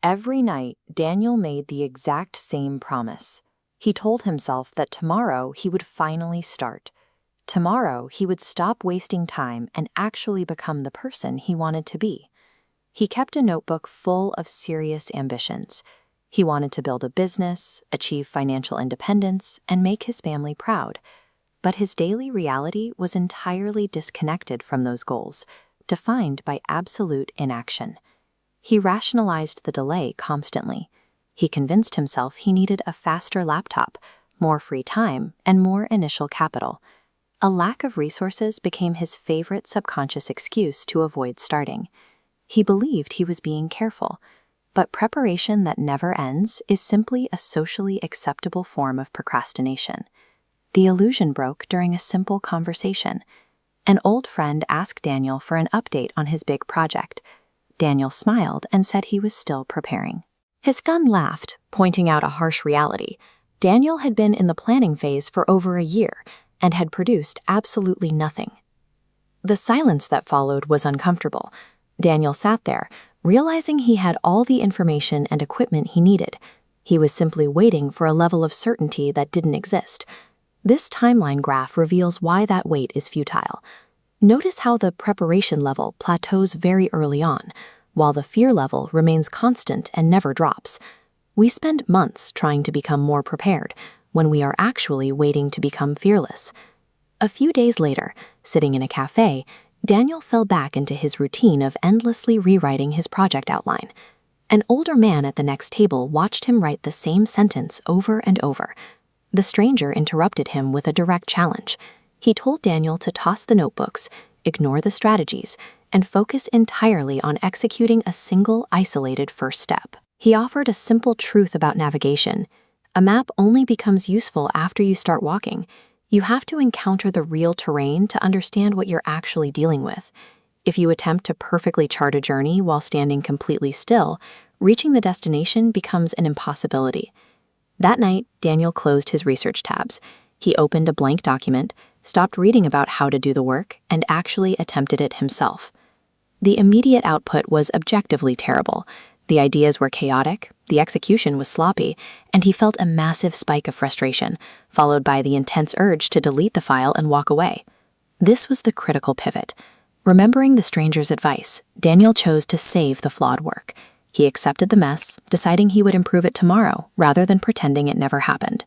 Every night, Daniel made the exact same promise. He told himself that tomorrow he would finally start. Tomorrow he would stop wasting time and actually become the person he wanted to be. He kept a notebook full of serious ambitions. He wanted to build a business, achieve financial independence, and make his family proud. But his daily reality was entirely disconnected from those goals, defined by absolute inaction. He rationalized the delay constantly. He convinced himself he needed a faster laptop, more free time, and more initial capital. A lack of resources became his favorite subconscious excuse to avoid starting. He believed he was being careful, but preparation that never ends is simply a socially acceptable form of procrastination. The illusion broke during a simple conversation. An old friend asked Daniel for an update on his big project. Daniel smiled and said he was still preparing. His friend laughed, pointing out a harsh reality. Daniel had been in the planning phase for over a year and had produced absolutely nothing. The silence that followed was uncomfortable. Daniel sat there, realizing he had all the information and equipment he needed. He was simply waiting for a level of certainty that didn't exist. This timeline graph reveals why that wait is futile. Notice how the preparation level plateaus very early on, while the fear level remains constant and never drops. We spend months trying to become more prepared, when we are actually waiting to become fearless. A few days later, sitting in a cafe, Daniel fell back into his routine of endlessly rewriting his project outline. An older man at the next table watched him write the same sentence over and over. The stranger interrupted him with a direct challenge. He told Daniel to toss the notebooks, ignore the strategies, and focus entirely on executing a single isolated first step. He offered a simple truth about navigation. A map only becomes useful after you start walking. You have to encounter the real terrain to understand what you're actually dealing with. If you attempt to perfectly chart a journey while standing completely still, reaching the destination becomes an impossibility. That night, Daniel closed his research tabs. He opened a blank document, stopped reading about how to do the work, and actually attempted it himself. The immediate output was objectively terrible. The ideas were chaotic, the execution was sloppy, and he felt a massive spike of frustration, followed by the intense urge to delete the file and walk away. This was the critical pivot. Remembering the stranger's advice, Daniel chose to save the flawed work. He accepted the mess, deciding he would improve it tomorrow rather than pretending it never happened.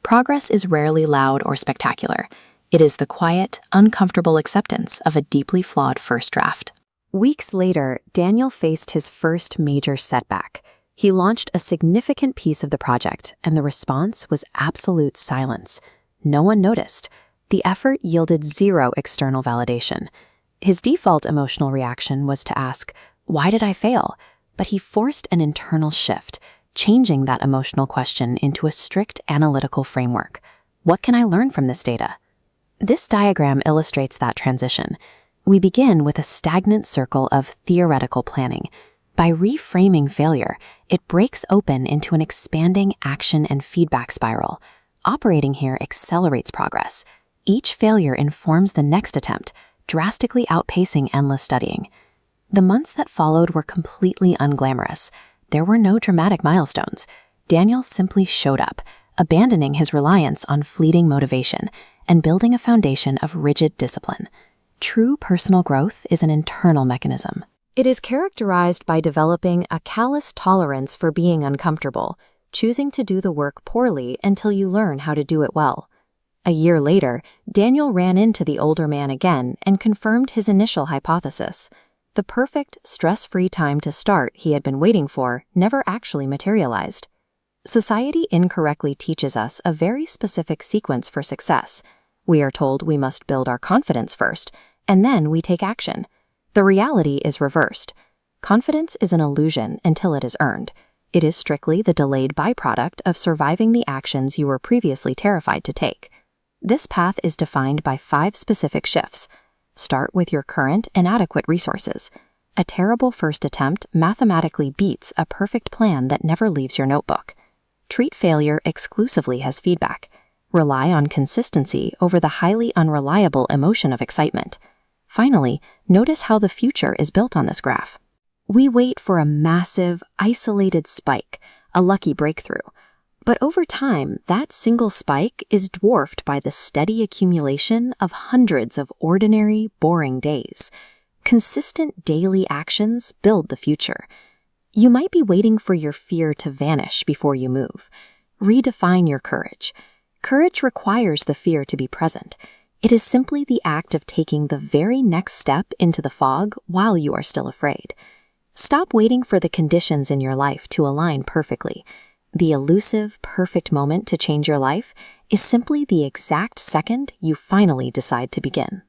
Progress is rarely loud or spectacular. It is the quiet, uncomfortable acceptance of a deeply flawed first draft. Weeks later, Daniel faced his first major setback. He launched a significant piece of the project, and the response was absolute silence. No one noticed. The effort yielded zero external validation. His default emotional reaction was to ask, "Why did I fail?" But he forced an internal shift, changing that emotional question into a strict analytical framework. What can I learn from this data? This diagram illustrates that transition. We begin with a stagnant circle of theoretical planning. By reframing failure, it breaks open into an expanding action and feedback spiral. Operating here accelerates progress. Each failure informs the next attempt, drastically outpacing endless studying. The months that followed were completely unglamorous. There were no dramatic milestones. Daniel simply showed up, abandoning his reliance on fleeting motivation and building a foundation of rigid discipline. True personal growth is an internal mechanism. It is characterized by developing a callous tolerance for being uncomfortable, choosing to do the work poorly until you learn how to do it well. A year later, Daniel ran into the older man again and confirmed his initial hypothesis. The perfect, stress-free time to start he had been waiting for never actually materialized. Society incorrectly teaches us a very specific sequence for success. We are told we must build our confidence first, and then we take action. The reality is reversed. Confidence is an illusion until it is earned. It is strictly the delayed byproduct of surviving the actions you were previously terrified to take. This path is defined by 5 specific shifts. Start with your current and adequate resources. A terrible first attempt mathematically beats a perfect plan that never leaves your notebook. Treat failure exclusively as feedback. Rely on consistency over the highly unreliable emotion of excitement. Finally, notice how the future is built on this graph. We wait for a massive, isolated spike, a lucky breakthrough. But over time, that single spike is dwarfed by the steady accumulation of hundreds of ordinary, boring days. Consistent daily actions build the future. You might be waiting for your fear to vanish before you move. Redefine your courage. Courage requires the fear to be present. It is simply the act of taking the very next step into the fog while you are still afraid. Stop waiting for the conditions in your life to align perfectly. The elusive, perfect moment to change your life is simply the exact second you finally decide to begin.